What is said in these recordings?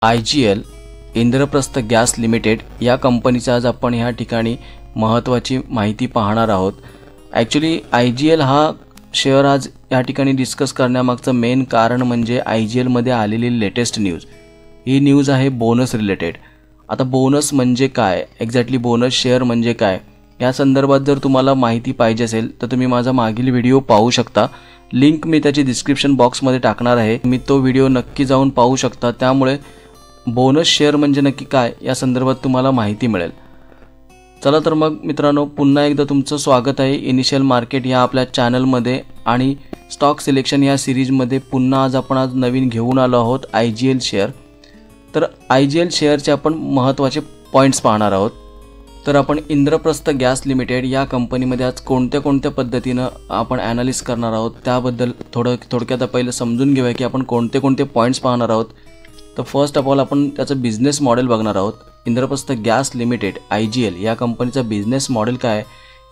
IGL Indraprastha gas limited या कंपनीचा आज आपण ह्या ठिकाणी महत्त्वाची माहिती पाहणार आहोत। ॲक्च्युली IGL हा शेअर आज या ठिकाणी डिस्कस करण्यामागचं मेन कारण म्हणजे IGL मध्ये आलेली लेटेस्ट न्यूज। ही न्यूज आहे बोनस रिलेटेड। आता बोनस म्हणजे काय, एक्झॅक्टली बोनस शेअर म्हणजे काय, या संदर्भात जर तुम्हाला माहिती पाहिजे असेल तर तुम्ही माझा मागील व्हिडिओ पाहू शकता। लिंक मी त्याची डिस्क्रिप्शन बॉक्समध्ये टाकणार आहे, मी तो व्हिडिओ नक्की जाऊन पाहू शकता। त्यामुळे बोनस शेअर म्हणजे नक्की काय या संदर्भात तुम्हाला माहिती मिळेल। चला तर मग मित्रांनो, पुन्हा एकदा तुमचं स्वागत आहे इनिशियल मार्केट या आपल्या चॅनलमध्ये आणि स्टॉक सिलेक्शन या सिरीजमध्ये। पुन्हा आज नवीन घेऊन आलो आहोत IGL शेअर। तर IGL शेअरचे आपण महत्त्वाचे पॉईंट्स पाहणार आहोत। तर आपण इंद्रप्रस्थ गॅस लिमिटेड या कंपनीमध्ये आज कोणत्या पद्धतीनं आपण ॲनालिसिस करणार आहोत त्याबद्दल थोडक्यात पहिलं समजून घेऊया की आपण कोणते पॉईंट्स पाहणार आहोत। तर फर्स्ट ऑफ ऑल आपण त्याचं बिझनेस मॉडेल बघणार आहोत। इंद्रप्रस्थ गॅस लिमिटेड IGL या कंपनीचा बिझनेस मॉडेल काय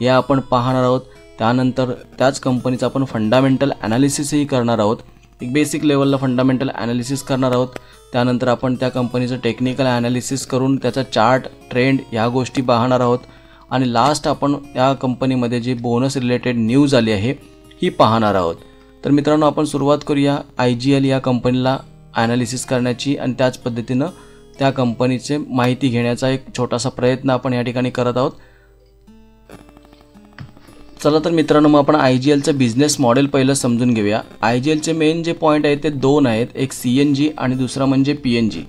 हे आपण पाहणार आहोत। त्यानंतर त्याच कंपनीचा आपण फंडामेंटल ॲनालिसिसही करणार आहोत। एक बेसिक लेवलला फंडामेंटल ॲनालिसिस करणार आहोत। त्यानंतर आपण त्या कंपनीचं टेक्निकल ॲनालिसिस करून त्याचा चार्ट, ट्रेंड या गोष्टी पाहणार आहोत आणि लास्ट आपण या कंपनीमध्ये जी बोनस रिलेटेड न्यूज आली आहे ही पाहणार आहोत। तर मित्रांनो, आपण सुरुवात करूया IGL या कंपनीला ॲनालिसिस करण्याची आणि त्याच पद्धतीनं त्या कंपनीचे माहिती घेण्याचा एक छोटासा प्रयत्न आपण या ठिकाणी करत आहोत। चला तर मित्रांनो, मग आपण IGLचं बिझनेस मॉडेल पहिलं समजून घेऊया। IGLचे मेन जे पॉईंट आहेत ते दोन आहेत, एक CNG आणि दुसरा म्हणजे PNG।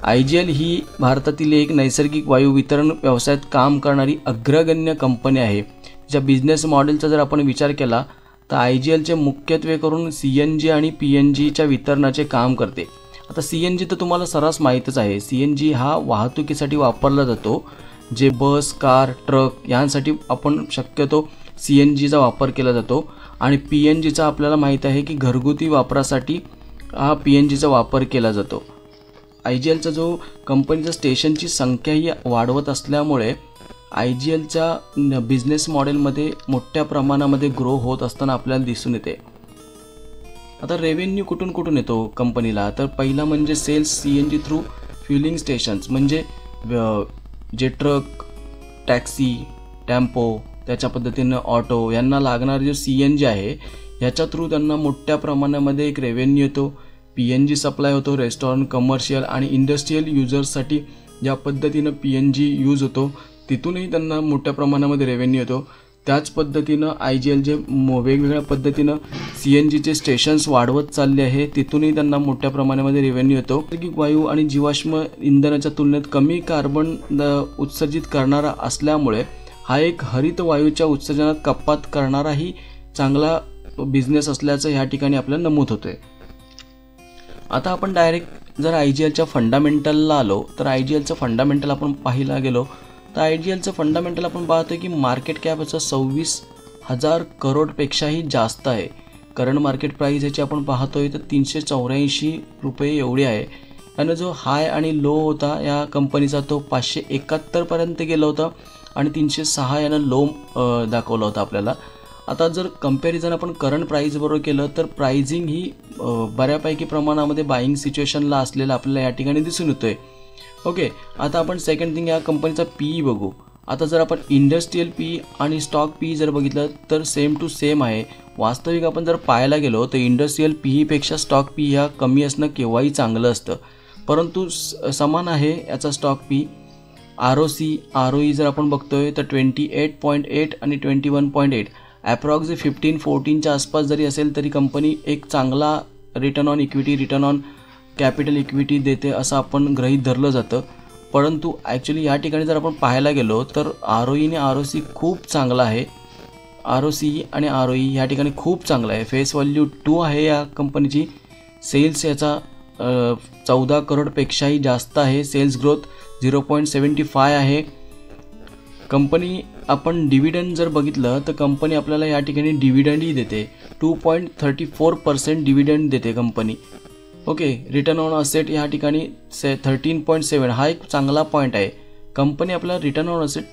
IGL ही भारतातील एक नैसर्गिक वायू वितरण व्यवसायात काम करणारी अग्रगण्य कंपनी आहे। ज्या बिझनेस मॉडेलचा जर आपण विचार केला तर IGLचे मुख्यत्वे करून CNG आणि PNGच्या वितरणाचे काम करते। आता CNG तर तुम्हाला सर्रास माहीतच आहे। CNG हा वाहतुकीसाठी वापरला जातो, जे बस, कार, ट्रक यांसाठी आपण शक्यतो CNGचा वापर केला जातो आणि PNGचा आपल्याला माहीत आहे की घरगुती वापरासाठी हा PNGचा वापर केला जातो। IGLचा जो कंपनीच्या स्टेशनची संख्याही वाढवत असल्यामुळे IGLच्या बिझनेस मॉडेलमध्ये मोठ्या प्रमाणामध्ये ग्रो होत असताना आपल्याला दिसून येते। आता रेव्हेन्यू कुठून येतो कंपनीला, तर पहिला म्हणजे sales CNG through fuelling stations, म्हणजे जे ट्रक, टॅक्सी, टेम्पो, त्याच्या पद्धतीनं ऑटो यांना लागणारे जे CNG आहे ह्याच्या थ्रू त्यांना मोठ्या प्रमाणामध्ये एक रेव्हेन्यू येतो। PNG सप्लाय होतो रेस्टॉरंट, कमर्शियल आणि इंडस्ट्रियल युजर्ससाठी ज्या पद्धतीनं PNG यूज होतो तिथूनही त्यांना मोठ्या प्रमाणामध्ये रेव्हेन्यू येतो। त्याच पद्धतीनं IGL जे वेगवेगळ्या पद्धतीनं CNGचे स्टेशन्स वाढवत चालले आहे तिथूनही त्यांना मोठ्या प्रमाणामध्ये रेव्हेन्यू येतो। नैसर्गिक वायू आणि जीवाश्म इंधनाच्या तुलनेत कमी कार्बन उत्सर्जित करणारा असल्यामुळे हा एक हरित वायूच्या उत्सर्जनात कपात करणाराही चांगला बिझनेस असल्याचं ह्या ठिकाणी आपल्याला नमूद होतंय। आता आपण डायरेक्ट जर IGLच्या फंडामेंटलला आलो तर IGLचं फंडामेंटल आपण पाहायला गेलो तर IGLचं फंडामेंटल आपण पाहतोय की मार्केट कॅप याचं 26,000 करोडपेक्षाही जास्त आहे। करंट मार्केट प्राइस याची आपण पाहतोय तर 384 रुपये एवढी आहे। आणि जो हाय आणि लो होता या कंपनीचा तो 571 पर्यंत गेला होता आणि 306 यानं लो दाखवला होता आपल्याला। आता जर कंपॅरिझन आपण करंट प्राइस बरोबर केलं तर प्राइसिंग ही बऱ्यापैकी प्रमाणामध्ये बाईंग सिच्युएशनला असलेला आपल्याला या ठिकाणी दिसून येतोय। ओके, आता आपण सेकंड थिंग या कंपनीचा PE बघू। आता जर आपण इंडस्ट्रियल PE आणि स्टॉक PE जर बघितलं तर सेम टू सेम आहे। वास्तविक आपण जर पाहायला गेलो तर इंडस्ट्रियल PE पेक्षा स्टॉक PE हा कमी असणं केव्हाही चांगलं असतं, परंतु समान आहे याचा स्टॉक PE। ROE जर आपण बघतोय तर 28.8 आणि 21.8 ॲप्रॉक्स 15-14च्या आसपास जरी असेल तरी कंपनी एक चांगला return on equity, return on capital equity देते असं आपण गृहीत धरलं जातं। परंतु ॲक्च्युली या ठिकाणी जर आपण पाहायला गेलो तर ROE आणि ROC खूप चांगला आहे। ROCE आणि ROE या ठिकाणी खूप चांगला आहे। फेस व्हॅल्यू 2 आहे या कंपनीची। सेल्स याचा 14 करोडपेक्षाही जास्त आहे। सेल्स ग्रोथ 0.75 आहे। कंपनी आपण डिव्हिडंड जर बघितलं तर कंपनी आपल्याला या ठिकाणी डिव्हिडंडही देते, 2.34% डिव्हिडंड देते company. Okay, return on asset या ठिकाणी 13.7 हा एक चांगला पॉईंट आहे। कंपनी आपल्याला रिटर्न ऑन असेट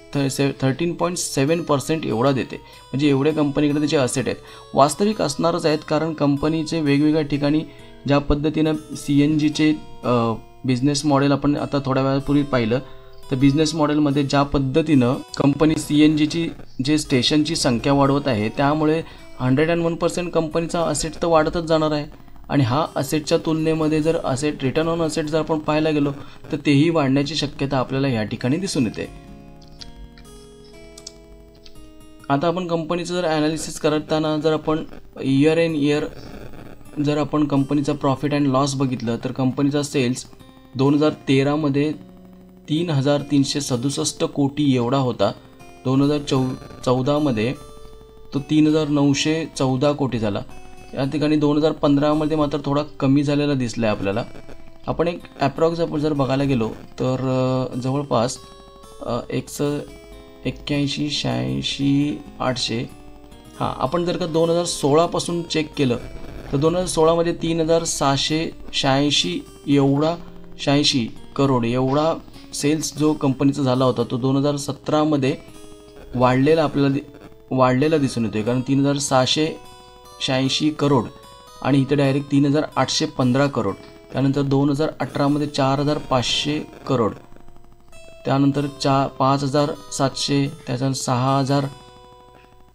13.7% एवढा देते, म्हणजे एवढे कंपनीकडे त्याचे असेट आहेत। वास्तविक असणारच आहेत, कारण कंपनीचे वेगवेगळ्या ठिकाणी ज्या पद्धतीनं CNGचे बिझनेस मॉडेल आपण आता थोड्या वेळापूर्वी पाहिलं, तर बिझनेस मॉडेलमध्ये ज्या पद्धतीनं कंपनी CNGची जे स्टेशनची संख्या वाढवत आहे, त्यामुळे 101% कंपनीचा असेट तर वाढतच जाणार आहे. आणि हा असेटच्या तुलनेमध्ये जर असेट रिटर्न ऑन असेट जर आपण पाहायला गेलो तर तेही वाढण्याची शक्यता आपल्याला या ठिकाणी दिसून येते. आता आपण कंपनीचं जर ॲनालिसिस करताना जर आपण इयर इन इयर जर आपण कंपनीचा प्रॉफिट अँड लॉस बघितलं, तर कंपनीचा सेल्स 2013मध्ये 3,367 कोटी एवढा होता. 2014मध्ये तो 3,914 कोटी झाला. या ठिकाणी 2015मध्ये मात्र थोडा कमी झालेला दिसला आहे आपल्याला. आपण एक ॲप्रॉक्स आपण जर बघायला गेलो तर जवळपास 81, 86, 800. हां, आपण जर का 2016पासून चेक केलं तर 2016मध्ये 3,786 एवढा 86 करोड एवढा सेल्स जो कंपनीचा झाला होता, तो 2017मध्ये वाढलेला दिसून येतोय. कारण 3,786 करोड आणि इथे डायरेक्ट 3,815 करोड. त्यानंतर 2018मध्ये 4,500 करोड, त्यानंतर 5,700, त्याच्यानंतर 6,000,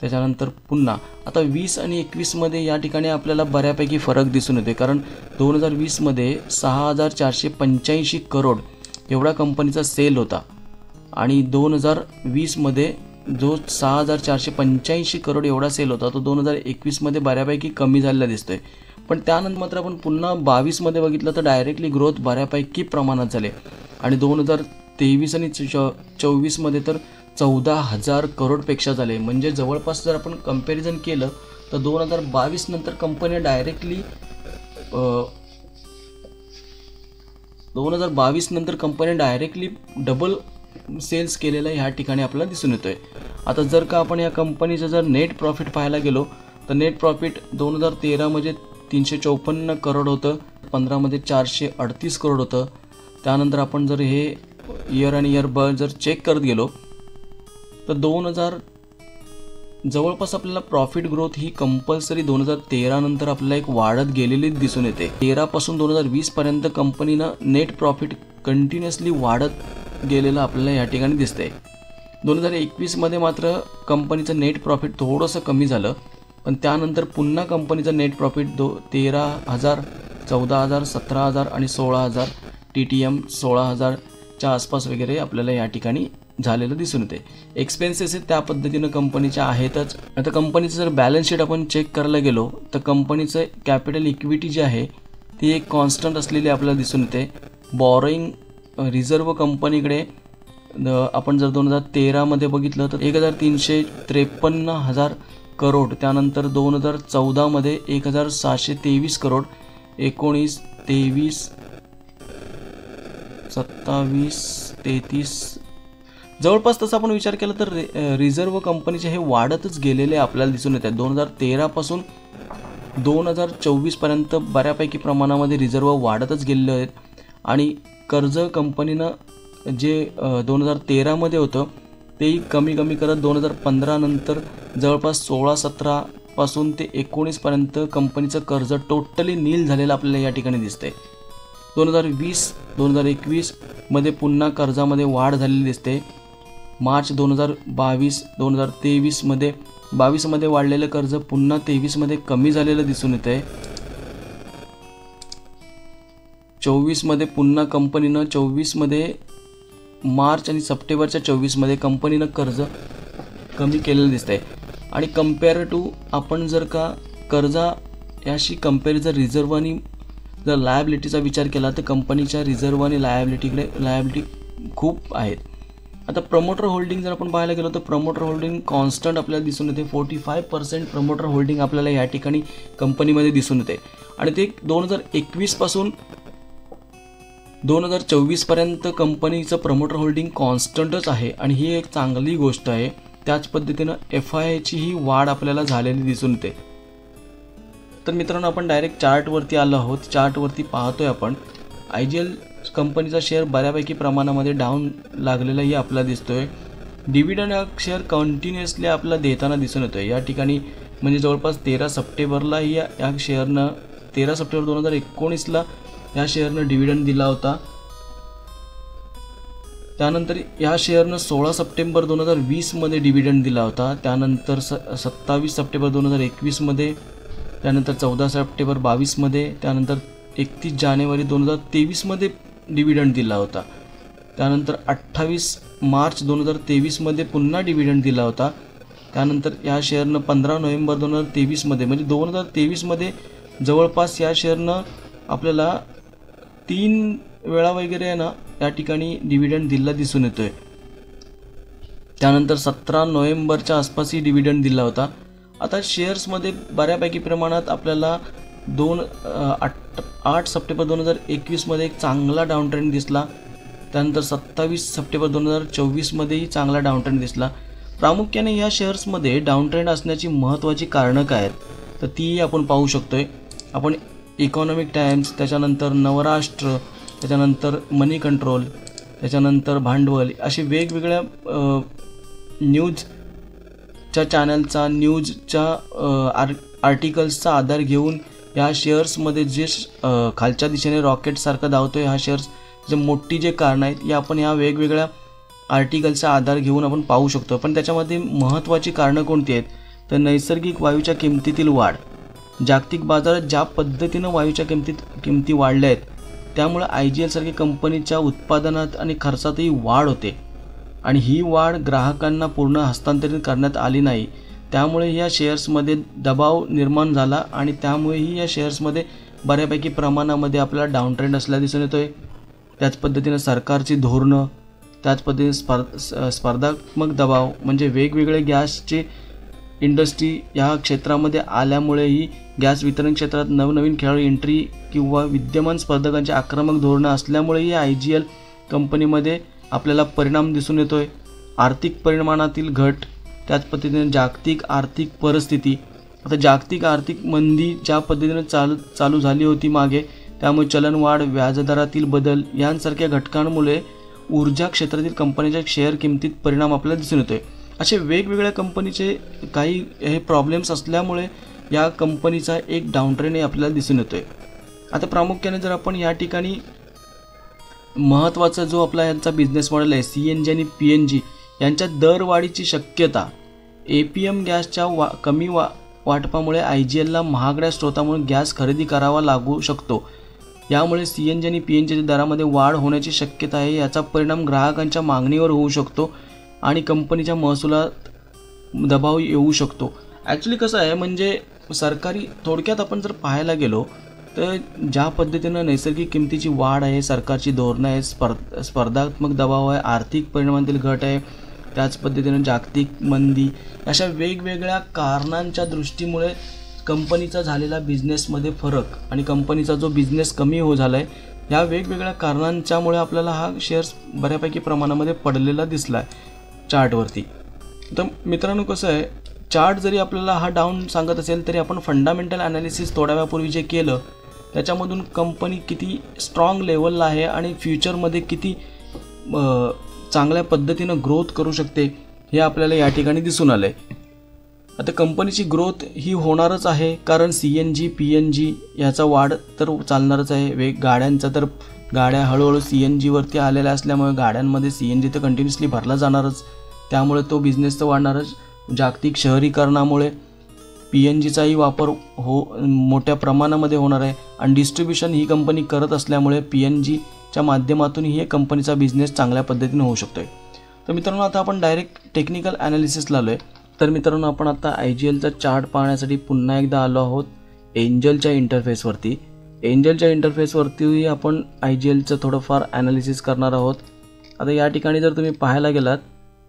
त्याच्यानंतर पुन्हा आता 20 आणि 21मध्ये या ठिकाणी आपल्याला बऱ्यापैकी फरक दिसून येते. कारण 2020मध्ये 6,485 करोड एवढा कंपनीचा सेल होता आणि 2020मध्ये जो 6,485 करोड एवढा सेल होता तो 2021मध्ये बऱ्यापैकी कमी झालेला दिसतोय. पण त्यानंतर मात्र आपण पुन्हा 22मध्ये बघितलं तर डायरेक्टली ग्रोथ बऱ्यापैकी प्रमाणात झाले आणि 2023 आणि 24मध्ये तर 14,000 करोडपेक्षा झाले. म्हणजे जवळपास जर आपण कंपॅरिझन केलं तर 2022 नंतर कंपनी डायरेक्टली 2022 नंतर कंपनी डायरेक्टली डबल सेल्स केलेला ह्या ठिकाणी आपल्याला दिसून येतोय. आता जर का आपण या कंपनीचं जर नेट प्रॉफिट पाहायला गेलो तर नेट प्रॉफिट 2013मध्ये 354 करोड होतं, 15मध्ये 438 करोड होतं. त्यानंतर आपण जर हे इयर आणि इयर जर चेक करत गेलो तर 2000 जवळपास आपल्याला प्रॉफिट ग्रोथ ही कंपल्सरी 2013 नंतर आपल्याला एक वाढत गेलेली दिसून येते. 13 पासून 2020 पर्यंत कंपनीनं नेट प्रॉफिट कंटिन्युअसली वाढत गेलेलं आपल्याला या ठिकाणी दिसतंय. 2021मध्ये मात्र कंपनीचं नेट प्रॉफिट थोडंसं कमी झालं, पण त्यानंतर पुन्हा कंपनीचं नेट प्रॉफिट 13,000, 14,000, 17,000 आणि 16,000 TTM 16,000च्या आसपास वगैरे आपल्याला या ठिकाणी झालेलं दिसून येते. एक्सपेन्सेस त्या पद्धतीनं कंपनीच्या आहेतच. आता कंपनीचं जर बॅलन्स शीट आपण चेक करायला गेलो तर कंपनीचं कॅपिटल इक्विटी जी आहे ती एक कॉन्स्टंट असलेली आपल्याला दिसून येते. बॉरोईंग रिझर्व कंपनीकडे आपण जर 2013मध्ये बघितलं तर 1,353,000 करोड, त्यानंतर 2014मध्ये 1,723 करोड, 19, 23, 27, 33 जवळपास तसं आपण विचार केला तर रिझर्व कंपनीचे हे वाढतच गेलेले आपल्याला दिसून येत आहेत. 2013 पासून 2024 पर्यंत बऱ्यापैकी प्रमाणामध्ये रिझर्व वाढतच गेलेले आहेत आणि कर्ज कंपनीनं जे 2013मध्ये होतं तेही कमी करत 2015 नंतर जवळपास 16-17 पासून ते 19 पर्यंत कंपनीचं कर्ज टोटली नील झालेलं आपल्याला या ठिकाणी दिसते. 2020-2021 मध्ये पुन्हा कर्जामध्ये वाढ झालेली दिसते. मार्च 2022 मध्ये 22मध्ये वाढलेलं कर्ज पुन्हा 23मध्ये कमी झालेलं दिसून येत आहे. 24मध्ये पुन्हा कंपनीनं 24मध्ये मार्च आणि सप्टेंबरच्या 24मध्ये कंपनीनं कर्ज कमी केलेलं दिसतंय. आणि कम्पेअर टू आपण जर का कर्जा याशी कम्पॅरिझन रिझर्व आणि जर लायबिलिटीचा विचार केला तर कंपनीच्या रिझर्व आणि लायबिलिटी खूप आहेत. आता प्रमोटर होल्डिंग जर आपण पाहायला गेलो तर प्रमोटर होल्डिंग कॉन्स्टंट आपल्याला दिसून येते. 45% प्रमोटर होल्डिंग आपल्याला या ठिकाणी कंपनीमध्ये दिसून येते आणि ते 2021 पासून 2024 पर्यंत कंपनीचं प्रमोटर होल्डिंग कॉन्स्टंटच आहे आणि ही एक चांगली गोष्ट आहे. त्याच पद्धतीनं FIIची ही वाढ आपल्याला झालेली दिसून येते. तर मित्रांनो, आपण डायरेक्ट चार्टवरती आलो आहोत. चार्टवरती पाहतोय आपण IGL कंपनीचा शेअर बऱ्यापैकी प्रमाणामध्ये डाऊन लागलेलाही आपल्याला दिसतोय. डिव्हिडंड हा शेअर कंटिन्युअसली आपल्याला देताना दिसून येतोय या ठिकाणी. म्हणजे जवळपास 13 सप्टेंबरला या शेअरनं 13 सप्टेंबर 2019ला या शेअरनं डिव्हिडंड दिला होता त्यानंतर या शेअरनं 16 सप्टेंबर 2020मध्ये डिव्हिडंड दिला होता, त्यानंतर 27 सप्टेंबर 2021मध्ये, त्यानंतर 14 सप्टेंबर 22मध्ये, त्यानंतर 31 जानेवारी 2023मध्ये डिव्हिडंड दिला होता, त्यानंतर 28 मार्च 2023मध्ये पुन्हा डिव्हिडंड दिला होता, त्यानंतर या शेअरनं 15 नोव्हेंबर 2023मध्ये म्हणजे 2023मध्ये जवळपास या शेअरनं आपल्याला 3 वेळा वगैरे आहे ना या ठिकाणी डिव्हिडंड दिला दिसून येतोय. त्यानंतर 17 नोव्हेंबरच्या आसपासही डिव्हिडंड दिला होता. आता शेअर्समध्ये बऱ्यापैकी प्रमाणात आपल्याला 8 सप्टेंबर 2021मध्ये एक चांगला डाऊन ट्रेंड दिसला, त्यानंतर 27 सप्टेंबर 2024मध्येही चांगला डाऊन ट्रेंड दिसला. प्रामुख्याने या शेअर्समध्ये डाऊन ट्रेंड असण्याची महत्त्वाची कारणं काय आहेत तर ती आपण पाहू शकतोय. आपण इकॉनॉमिक टाइम्स, त्याच्यानंतर नवराष्ट्र, त्याच्यानंतर मनी कंट्रोल, त्याच्यानंतर भांडवल असे वेगवेगळ्या न्यूजच्या चॅनलचा, न्यूजच्या आर्टिकल्सचा आधार घेऊन या शेअर्समध्ये जे खालच्या दिशेने रॉकेटसारखं धावतो आहे हा शेअर्स जे मोठी जे कारणं आहेत या आपण या वेगवेगळ्या आर्टिकलचा आधार घेऊन आपण पाहू शकतो. पण त्याच्यामध्ये महत्त्वाची कारणं कोणती आहेत तर नैसर्गिक वायूच्या किमतीतील वाढ. जागतिक बाजारात ज्या पद्धतीनं वायूच्या किमती वाढल्या आहेत त्यामुळे IGL सारखी कंपनीच्या उत्पादनात आणि खर्चातही वाढ होते आणि ही वाढ ग्राहकांना पूर्ण हस्तांतरित करण्यात आली नाही. त्यामुळे या शेअर्समध्ये दबाव निर्माण झाला आणि त्यामुळेही या शेअर्समध्ये बऱ्यापैकी प्रमाणामध्ये आपल्याला डाऊन ट्रेंड असल्याला दिसून येतो आहे. त्याच पद्धतीनं सरकारची धोरणं, त्याच पद्धतीने स्पर्धात्मक दबाव म्हणजे वेगवेगळे गॅसचे इंडस्ट्री या क्षेत्रामध्ये आल्यामुळेही गॅस वितरण क्षेत्रात नवनवीन खेळाडू एंट्री किंवा विद्यमान स्पर्धकांची आक्रमक धोरणं असल्यामुळेही IGL कंपनीमध्ये आपल्याला परिणाम दिसून येतो आहे. आर्थिक परिमाणातील घट, त्याच पद्धतीने जागतिक आर्थिक परिस्थिती. आता जागतिक आर्थिक मंदी ज्या पद्धतीने चालू झाली होती मागे त्यामुळे चलनवाढ, व्याजदरातील बदल यांसारख्या घटकांमुळे ऊर्जा क्षेत्रातील कंपनीच्या शेअर किमतीत परिणाम आपल्याला दिसून येतो आहे. असे वेगवेगळ्या कंपनीचे काही हे प्रॉब्लेम्स असल्यामुळे या कंपनीचा एक डाऊन ट्रेंड आपल्याला दिसून येतो आहे. आता प्रामुख्याने जर आपण या ठिकाणी महत्त्वाचा जो आपला यांचा बिझनेस मॉडेल आहे CNG आणि PNG यांच्या दरवाढीची शक्यता, APM गॅसच्या कमी वाटपामुळे IGLला महागड्या स्रोतामुळे गॅस खरेदी करावा लागू शकतो. यामुळे CNG आणि PNGच्या दरामध्ये वाढ होण्याची शक्यता आहे. याचा परिणाम ग्राहकांच्या मागणीवर होऊ शकतो आणि कंपनीच्या महसुलात दबाव येऊ शकतो. ॲक्च्युली कसं आहे म्हणजे सरकारी थोडक्यात आपण जर पाहायला गेलो तर ज्या पद्धतीनं नैसर्गिक किमतीची वाढ आहे, सरकारची धोरणं आहे, स्पर्धात्मक दबाव आहे, आर्थिक परिणामातील घट आहे, त्याच पद्धतीनं जागतिक मंदी अशा वेगवेगळ्या कारणांच्या दृष्टीमुळे कंपनीचा झालेला बिझनेसमध्ये फरक आणि कंपनीचा जो बिझनेस कमी झाला आहे या वेगवेगळ्या कारणांच्यामुळे आपल्याला हा शेअर्स बऱ्यापैकी प्रमाणामध्ये पडलेला दिसला आहे चार्टवरती. तर मित्रांनो कसं आहे, चार्ट जरी आपल्याला हा डाऊन सांगत असेल तरी आपण फंडामेंटल ॲनालिसिस थोड्या वेळापूर्वी जे केलं त्याच्यामधून कंपनी किती स्ट्रॉंग लेवलला आहे आणि फ्युचरमध्ये किती चांगल्या पद्धतीनं ग्रोथ करू शकते हे आपल्याला या ठिकाणी दिसून आलं आहे. आता कंपनीची ग्रोथ ही होणारच आहे कारण CNG PNG याचा वाढ तर चालणारच आहे. गाड्यांचा तर गाड्या हळूहळू CNGवरती आलेल्या असल्यामुळे गाड्यांमध्ये CNG तर कंटिन्युअसली भरला जाणारच, त्यामुळे तो बिझनेस तर वाढणारच. जागतिक शहरीकरणामुळे PNGचाही वापर मोठ्या प्रमाणामध्ये होणार आहे आणि डिस्ट्रीब्युशन ही कंपनी करत असल्यामुळे PNGच्या माध्यमातूनही हे कंपनीचा बिझनेस चांगल्या पद्धतीने होऊ शकतो. तर मित्रांनो आता आपण डायरेक्ट टेक्निकल ॲनालिसिसला आलो आहे. तर मित्रांनो आपण आता IGLचा चार्ट पाहण्यासाठी पुन्हा एकदा आलो आहोत एंजलच्या इंटरफेसवरती. एंजलच्या इंटरफेसवरती आपण IGLचं थोडंफार ॲनालिसिस करणार आहोत. आता या ठिकाणी जर तुम्ही पाहायला गेलात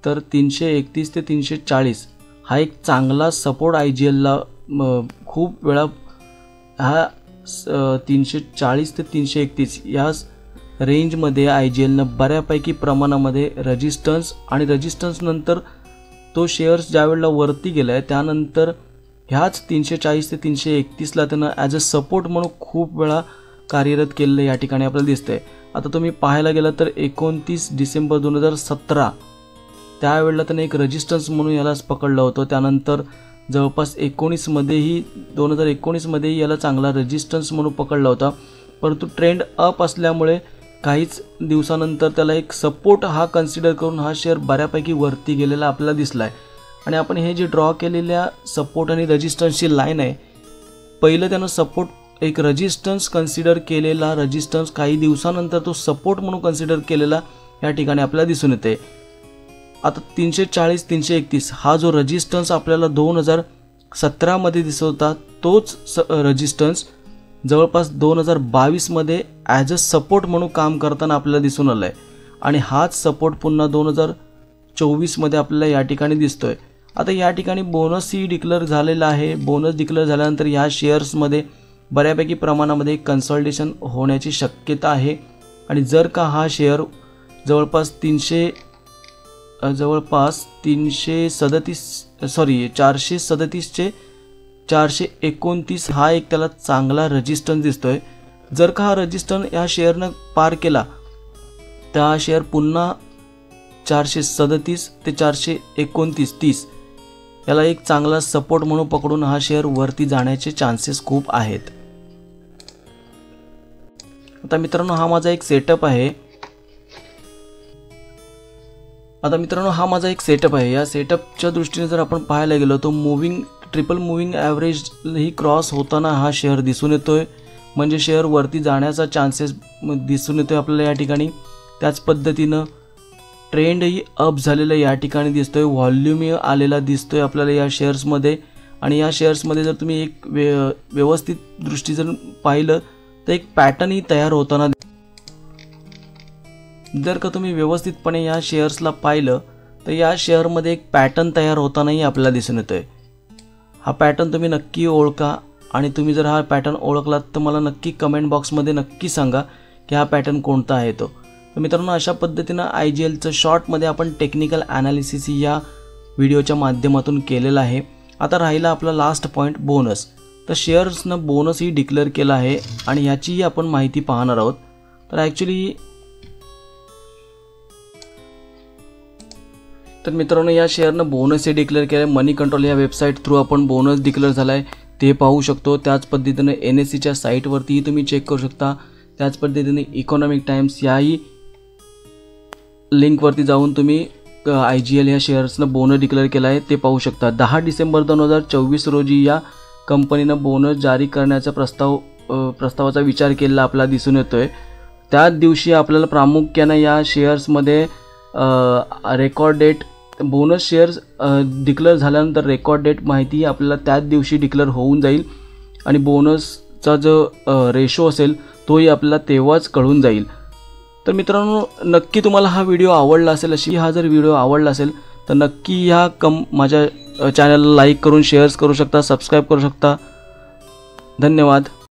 तर 331 ते 340 हा एक चांगला सपोर्ट IGLला खूप वेळा हा 340 ते 331 या रेंजमध्ये IGLनं बऱ्यापैकी प्रमाणामध्ये रेजिस्टन्स आणि रेजिस्टन्सनंतर तो शेअर्स ज्या वेळेला वरती गेला आहे त्यानंतर ह्याच 340 ते 331ला त्यानं ॲज अ सपोर्ट म्हणून खूप वेळा कार्यरत केलेलं या ठिकाणी आपल्याला दिसतंय. आता तुम्ही पाहायला गेलं तर 29 डिसेंबर 2017 त्यावेळेला त्यानं एक रेजिस्टन्स म्हणून यालाच पकडलं होतं. त्यानंतर जवळपास 2019मध्येही याला चांगला रेजिस्टन्स म्हणून पकडला होता, परंतु ट्रेंड अप असल्यामुळे काहीच दिवसानंतर त्याला एक सपोर्ट हा कन्सिडर करून हा शेअर बऱ्यापैकी वरती गेलेला आपल्याला दिसला आहे. आणि आपण हे जे ड्रॉ केलेल्या सपोर्ट आणि रेजिस्टन्सची लाईन आहे, पहिलं त्यानं सपोर्ट एक रेजिस्टन्स कन्सिडर केलेला, रेजिस्टन्स काही दिवसानंतर तो सपोर्ट म्हणून कन्सिडर केलेला या ठिकाणी आपल्याला दिसून येते. आता 340 331 हा जो रेजिस्टन्स आपल्याला 2017 मध्ये दिसत होता, तोच रेजिस्टन्स जवळपास 2022 मध्ये ॲज अ सपोर्ट म्हणून काम करताना आपल्याला दिसून आलं आहे. आणि हाच सपोर्ट पुन्हा 2024 मध्ये आपल्याला या ठिकाणी दिसतोय. आता या ठिकाणी बोनसही डिक्लेअर झालेला आहे. बोनस डिक्लेअर झाल्यानंतर या शेअर्समध्ये बऱ्यापैकी प्रमाणामध्ये कन्सॉलिडेशन होण्याची शक्यता आहे. आणि जर का हा शेअर जवळपास 437 चे 429 हा एक त्याला चांगला रेजिस्टन्स दिसतोय. जर का हा रेजिस्टन्स या शेअरनं पार केला तर हा शेअर पुन्हा 437 ते 429-30 याला एक चांगला सपोर्ट म्हणून पकडून हा शेअर वरती जाण्याचे चान्सेस खूप आहेत. आता मित्रांनो हा माझा एक सेटअप आहे. या सेटअपच्या दृष्टीने जर आपण पाहायला गेलो तर ट्रिपल मूविंग ॲव्हरेज ही क्रॉस होताना हा शेअर दिसून येतोय. म्हणजे शेअर वरती जाण्याचा चान्सेस दिसून येतोय आपल्याला या ठिकाणी. त्याच पद्धतीनं ट्रेंडही अप झालेला या ठिकाणी दिसतोय. व्हॉल्यूम आलेला दिसतोय आपल्याला या शेअर्समध्ये. आणि या शेअर्समध्ये जर तुम्ही एक व्यवस्थित दृष्टी जर पाहिलं तर एक पॅटर्नही तयार होताना, जर का तुम्ही व्यवस्थितपणे या शेअर्सला पाहिलं तर या शेअरमध्ये एक पॅटर्न तयार होतानाही आपल्याला दिसून येतोय. हा पॅटर्न तुम्ही नक्की ओळखा. आणि तुम्ही जर हा पॅटर्न ओळखलात तर मला नक्की कमेंट बॉक्समध्ये नक्की सांगा की हा पॅटर्न कोणता आहे तो. तर मित्रांनो अशा पद्धतीनं IGLचं शॉर्टमध्ये आपण टेक्निकल ॲनालिसिस या व्हिडिओच्या माध्यमातून केलेलं आहे. आता राहिला आपला लास्ट पॉईंट बोनस. तर शेअर्सनं बोनसही डिक्लेअर केला आहे आणि याचीही आपण माहिती पाहणार आहोत. तर मित्रांनो या शेअरनं बोनसही डिक्लेअर केलं आहे. मनी कंट्रोल या वेबसाईट थ्रू आपण बोनस डिक्लेअर झाला आहे ते पाहू शकतो. त्याच पद्धतीने NSEच्या साईटवरतीही तुम्ही चेक करू शकता. त्याच पद्धतीने इकॉनॉमिक टाइम्स याही लिंकवरती जाऊन तुम्ही IGL या शेअर्सनं बोनस डिक्लेअर केला आहे ते पाहू शकता. 10 डिसेंबर 2024 रोजी या कंपनीनं बोनस जारी करण्याचा प्रस्तावाचा विचार केलेला आपल्याला दिसून येतोय. त्याच दिवशी आपल्याला प्रामुख्याने या शेअर्समध्ये record date, bonus shares declare झाल्यानंतर रेकॉर्ड डेट माहिती आपल्याला त्याच दिवशी डिक्लेअर होऊन जाईल. आणि बोनसचा जो रेशो असेल तोही आपल्याला तेव्हाच कळून जाईल. तर मित्रांनो नक्की तुम्हाला हा व्हिडिओ आवडला असेल. हा जर व्हिडिओ आवडला असेल तर नक्की माझ्या चॅनलला लाईक करून शेअर्स करू शकता, सबस्क्राईब करू शकता. धन्यवाद.